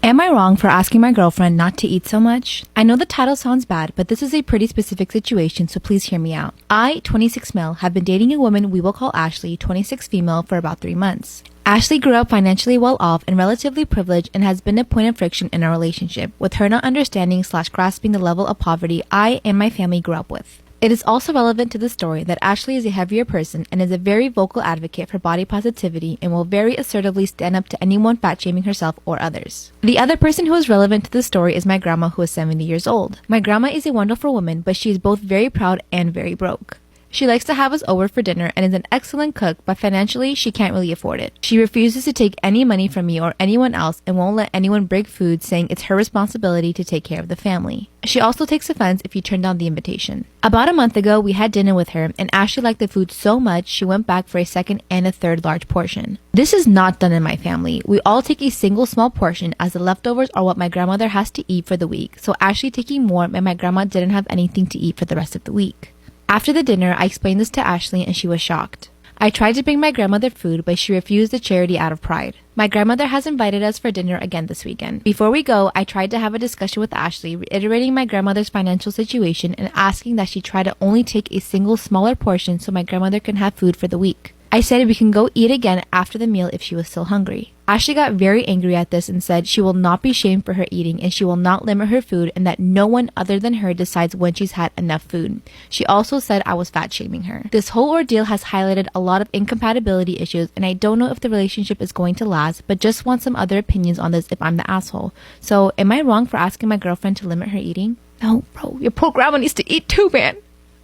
Am I wrong for asking my girlfriend not to eat so much? I know the title sounds bad, but this is a pretty specific situation, so please hear me out. I, 26 male, have been dating a woman we will call Ashley, 26 female, for about 3 months. Ashley grew up financially well off and relatively privileged and has been a point of friction in our relationship, with her not understanding/grasping the level of poverty I and my family grew up with. It is also relevant to the story that Ashley is a heavier person and is a very vocal advocate for body positivity and will very assertively stand up to anyone fat-shaming herself or others. The other person who is relevant to the story is my grandma, who is 70 years old. My grandma is a wonderful woman, but she is both very proud and very broke. She likes to have us over for dinner and is an excellent cook, but financially, she can't really afford it. She refuses to take any money from me or anyone else and won't let anyone break food, saying it's her responsibility to take care of the family. She also takes offense if you turn down the invitation. About a month ago, we had dinner with her, and Ashley liked the food so much, she went back for a second and a third large portion. This is not done in my family. We all take a single small portion, as the leftovers are what my grandmother has to eat for the week, so Ashley taking more and my grandma didn't have anything to eat for the rest of the week. After the dinner, I explained this to Ashley and she was shocked. I tried to bring my grandmother food, but she refused the charity out of pride. My grandmother has invited us for dinner again this weekend. Before we go, I tried to have a discussion with Ashley, reiterating my grandmother's financial situation and asking that she try to only take a single smaller portion so my grandmother can have food for the week. I said we can go eat again after the meal if she was still hungry. Ashley got very angry at this and said she will not be shamed for her eating and she will not limit her food and that no one other than her decides when she's had enough food. She also said I was fat shaming her. This whole ordeal has highlighted a lot of incompatibility issues and I don't know if the relationship is going to last, but just want some other opinions on this if I'm the asshole. So am I wrong for asking my girlfriend to limit her eating? No, bro, your poor grandma needs to eat too, man.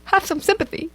Have some sympathy.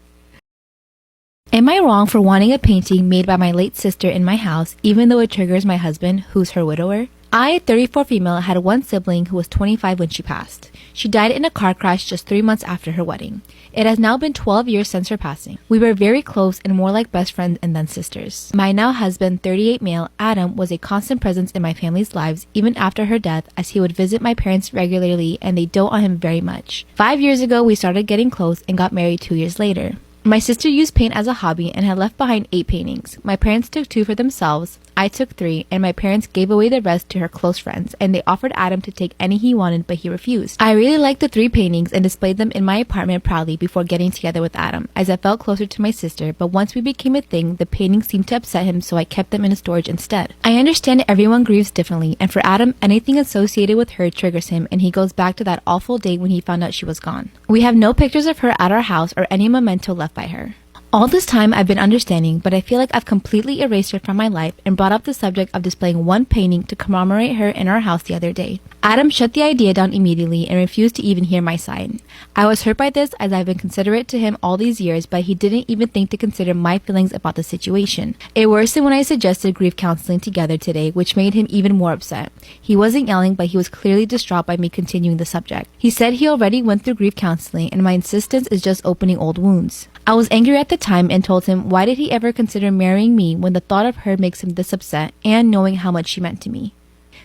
Am I wrong for wanting a painting made by my late sister in my house, even though it triggers my husband, who's her widower? I, 34 female, had one sibling who was 25 when she passed. She died in a car crash just 3 months after her wedding. It has now been 12 years since her passing. We were very close and more like best friends and then sisters. My now husband, 38 male, Adam, was a constant presence in my family's lives even after her death, as he would visit my parents regularly and they dote on him very much. 5 years ago, we started getting close and got married 2 years later. My sister used paint as a hobby and had left behind 8 paintings. My parents took 2 for themselves, I took 3, and my parents gave away the rest to her close friends, and they offered Adam to take any he wanted, but he refused. I really liked the 3 paintings and displayed them in my apartment proudly before getting together with Adam, as I felt closer to my sister, but once we became a thing, the paintings seemed to upset him, so I kept them in storage instead. I understand everyone grieves differently, and for Adam, anything associated with her triggers him, and he goes back to that awful day when he found out she was gone. We have no pictures of her at our house or any memento left by her. All this time I've been understanding, but I feel like I've completely erased her from my life and brought up the subject of displaying one painting to commemorate her in our house the other day. Adam shut the idea down immediately and refused to even hear my side. I was hurt by this as I've been considerate to him all these years, but he didn't even think to consider my feelings about the situation. It worsened when I suggested grief counseling together today, which made him even more upset. He wasn't yelling, but he was clearly distraught by me continuing the subject. He said he already went through grief counseling and my insistence is just opening old wounds. I was angry at the time and told him why did he ever consider marrying me when the thought of her makes him this upset and knowing how much she meant to me.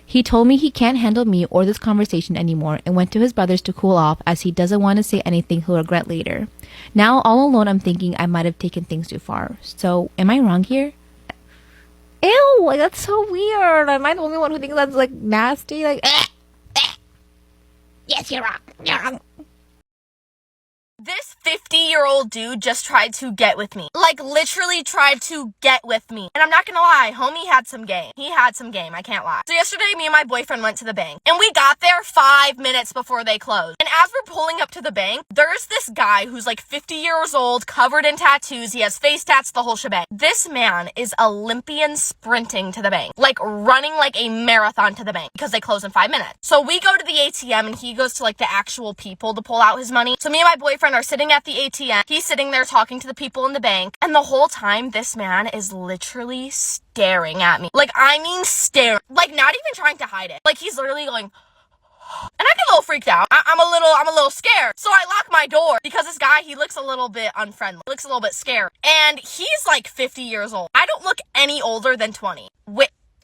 He told me he can't handle me or this conversation anymore and went to his brother's to cool off as he doesn't want to say anything he'll regret later. Now all alone I'm thinking I might have taken things too far. So am I wrong here? Ew, like that's so weird. Am I the only one who thinks that's like nasty? Like, yes, you're wrong. You're wrong. This 50-year-old dude just tried to get with me. Like, literally tried to get with me. And I'm not gonna lie, homie had some game. He had some game, I can't lie. So yesterday, me and my boyfriend went to the bank. And we got there 5 minutes before they closed. And as we're pulling up to the bank, there's this guy who's like 50 years old, covered in tattoos. He has face tats, the whole shebang. This man is Olympian sprinting to the bank. Like, running like a marathon to the bank. Because they close in 5 minutes. So we go to the ATM and he goes to like the actual people to pull out his money. So me and my boyfriend are sitting at the ATM. He's sitting there talking to the people in the bank. And the whole time, this man is literally staring at me. Like, I mean staring. Like, not even trying to hide it. Like, he's literally going... And I get a little freaked out. I'm a little scared. So I lock my door because this guy, he looks a little bit unfriendly. Looks a little bit scared. And he's like 50 years old. I don't look any older than 20.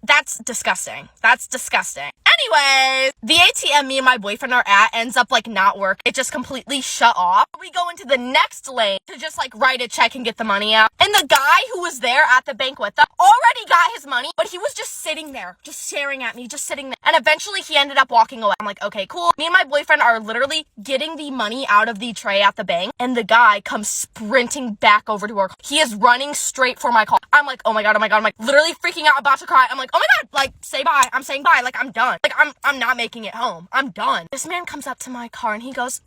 That's disgusting. That's disgusting. Anyways, the ATM me and my boyfriend are at ends up like not work. It just completely shut off. We go into the next lane to just like write a check and get the money out. And the guy who was there at the bank with us already got his money, but he was just sitting there, just staring at me, just sitting there. And eventually he ended up walking away. I'm like, okay, cool. Me and my boyfriend are literally getting the money out of the tray at the bank, and the guy comes sprinting back over to our car. He is running straight for my car. I'm like, oh my god, oh my god. I'm like literally freaking out, about to cry. I'm like, oh my god, like say bye. I'm saying bye, like I'm done. Like I'm not making it home. I'm done. This man comes up to my car and he goes,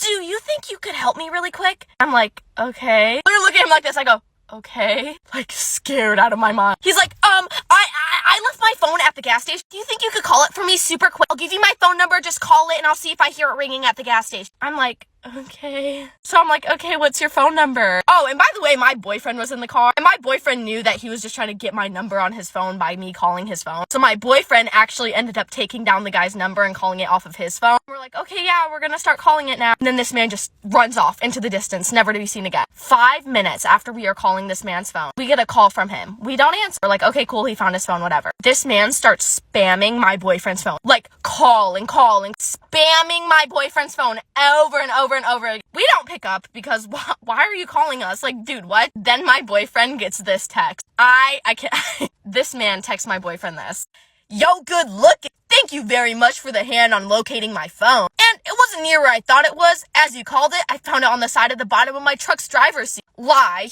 do you think you could help me really quick? I'm like, okay. I look at him like this. I go, okay, like scared out of my mind. He's like, I left my phone at the gas station. Do you think you could call it for me super quick? I'll give you my phone number, just call it and I'll see if I hear it ringing at the gas station. I'm like, okay. So I'm like, okay, what's your phone number? Oh, and by the way, my boyfriend was in the car, and my boyfriend knew that he was just trying to get my number on his phone by me calling his phone. So my boyfriend actually ended up taking down the guy's number and calling it off of his phone. We're like, okay, yeah, we're gonna start calling it now. And then this man just runs off into the distance, never to be seen again. 5 minutes after we are calling this man's phone, we get a call from him. We don't answer. We're like, okay, cool, he found his phone, whatever. This man starts spamming my boyfriend's phone. Like, calling, spamming my boyfriend's phone over and over and over again. We don't pick up because why are you calling us? Like, dude, what? Then my boyfriend gets this text. I can't. This man texts my boyfriend this. Yo, good looking. Thank you very much for the hand on locating my phone. And it wasn't near where I thought it was. As you called it, I found it on the side of the bottom of my truck's driver's seat. Lie.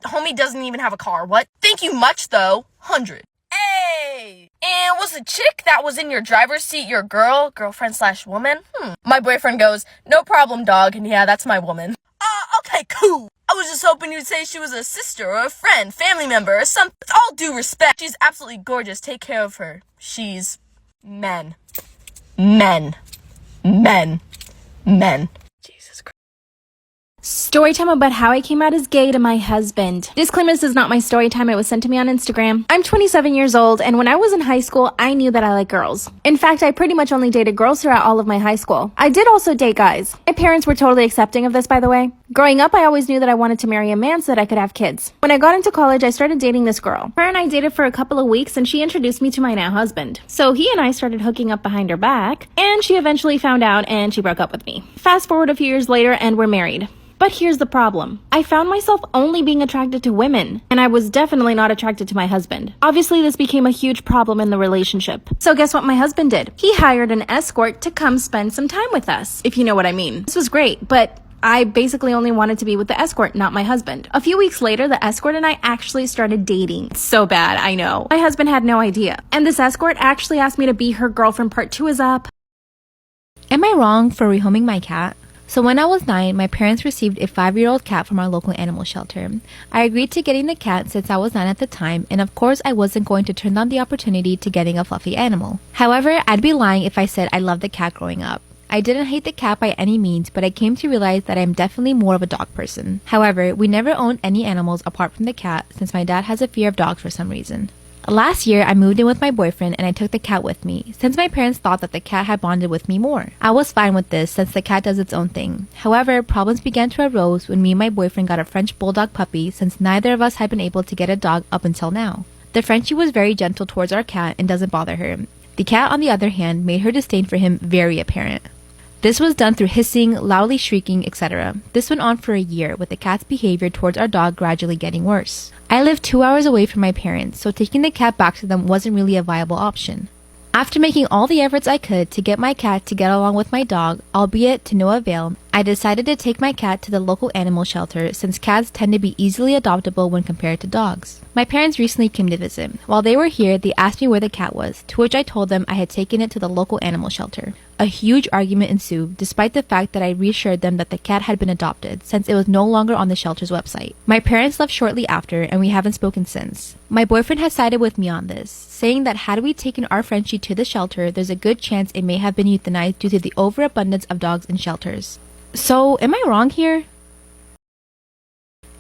Homie doesn't even have a car. What? Thank you much though. 100. Hey! And was the chick that was in your driver's seat your girlfriend/woman? My boyfriend goes, no problem, dog. And yeah, that's my woman. Okay, cool. I was just hoping you'd say she was a sister or a friend, family member or something. With all due respect, she's absolutely gorgeous. Take care of her. She's men. Jesus Christ. Story time about how I came out as gay to my husband. Disclaimer, this is not my story time. It was sent to me on Instagram. I'm 27 years old, and when I was in high school, I knew that I like girls. In fact, I pretty much only dated girls throughout all of my high school. I did also date guys. My parents were totally accepting of this, by the way. Growing up, I always knew that I wanted to marry a man so that I could have kids. When I got into college, I started dating this girl. Her and I dated for a couple of weeks, and she introduced me to my now husband. So he and I started hooking up behind her back, and she eventually found out and she broke up with me. Fast forward a few years later, and we're married. But here's the problem. I found myself only being attracted to women, and I was definitely not attracted to my husband. Obviously, this became a huge problem in the relationship. So guess what my husband did? He hired an escort to come spend some time with us, if you know what I mean. This was great, but I basically only wanted to be with the escort, not my husband. A few weeks later, the escort and I actually started dating. So bad, I know. My husband had no idea. And this escort actually asked me to be her girlfriend. Part 2 is up. Am I wrong for rehoming my cat? So when I was 9, my parents received a 5-year-old cat from our local animal shelter. I agreed to getting the cat since I was 9 at the time, and of course I wasn't going to turn down the opportunity to getting a fluffy animal. However, I'd be lying if I said I loved the cat growing up. I didn't hate the cat by any means, but I came to realize that I'm definitely more of a dog person. However, we never owned any animals apart from the cat since my dad has a fear of dogs for some reason. Last year, I moved in with my boyfriend and I took the cat with me, since my parents thought that the cat had bonded with me more. I was fine with this since the cat does its own thing. However, problems began to arise when me and my boyfriend got a French bulldog puppy since neither of us had been able to get a dog up until now. The Frenchie was very gentle towards our cat and doesn't bother her. The cat, on the other hand, made her disdain for him very apparent. This was done through hissing, loudly shrieking, etc. This went on for a year, with the cat's behavior towards our dog gradually getting worse. I lived 2 hours away from my parents, so taking the cat back to them wasn't really a viable option. After making all the efforts I could to get my cat to get along with my dog, albeit to no avail, I decided to take my cat to the local animal shelter since cats tend to be easily adoptable when compared to dogs. My parents recently came to visit. While they were here, they asked me where the cat was, to which I told them I had taken it to the local animal shelter. A huge argument ensued, despite the fact that I reassured them that the cat had been adopted, since it was no longer on the shelter's website. My parents left shortly after, and we haven't spoken since. My boyfriend has sided with me on this, saying that had we taken our Frenchie to the shelter, there's a good chance it may have been euthanized due to the overabundance of dogs in shelters. So, am I wrong here?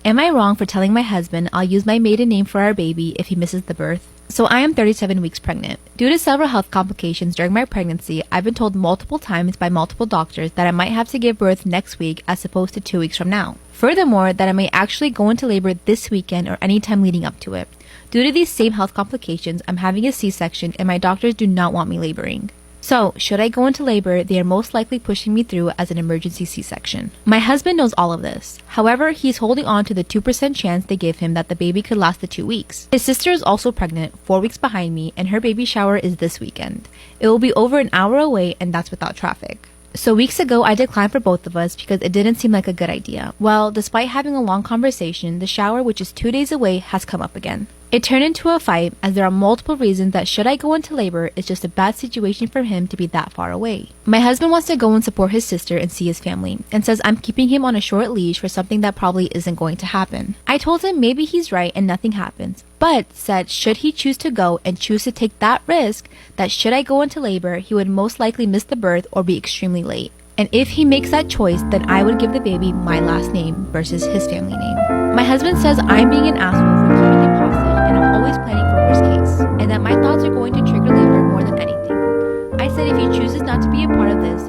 Am I wrong for telling my husband I'll use my maiden name for our baby if he misses the birth? So I am 37 weeks pregnant. Due to several health complications during my pregnancy, I've been told multiple times by multiple doctors that I might have to give birth next week as opposed to 2 weeks from now. Furthermore, that I may actually go into labor this weekend or any time leading up to it. Due to these same health complications, I'm having a C-section and my doctors do not want me laboring. So, should I go into labor, they are most likely pushing me through as an emergency C-section. My husband knows all of this. However, he's holding on to the 2% chance they give him that the baby could last the 2 weeks. His sister is also pregnant, 4 weeks behind me, and her baby shower is this weekend. It will be over an hour away, and that's without traffic. So weeks ago, I declined for both of us because it didn't seem like a good idea. Well, despite having a long conversation, the shower, which is 2 days away, has come up again. It turned into a fight as there are multiple reasons that should I go into labor, it's just a bad situation for him to be that far away. My husband wants to go and support his sister and see his family, and says I'm keeping him on a short leash for something that probably isn't going to happen. I told him maybe he's right and nothing happens, but said should he choose to go and choose to take that risk, that should I go into labor, he would most likely miss the birth or be extremely late. And if he makes that choice, then I would give the baby my last name versus his family name. My husband says I'm being an asshole for keeping him hostage and I'm always planning for worst case, and that my thoughts are going to trigger labor more than anything. I said if he chooses not to be a part of this,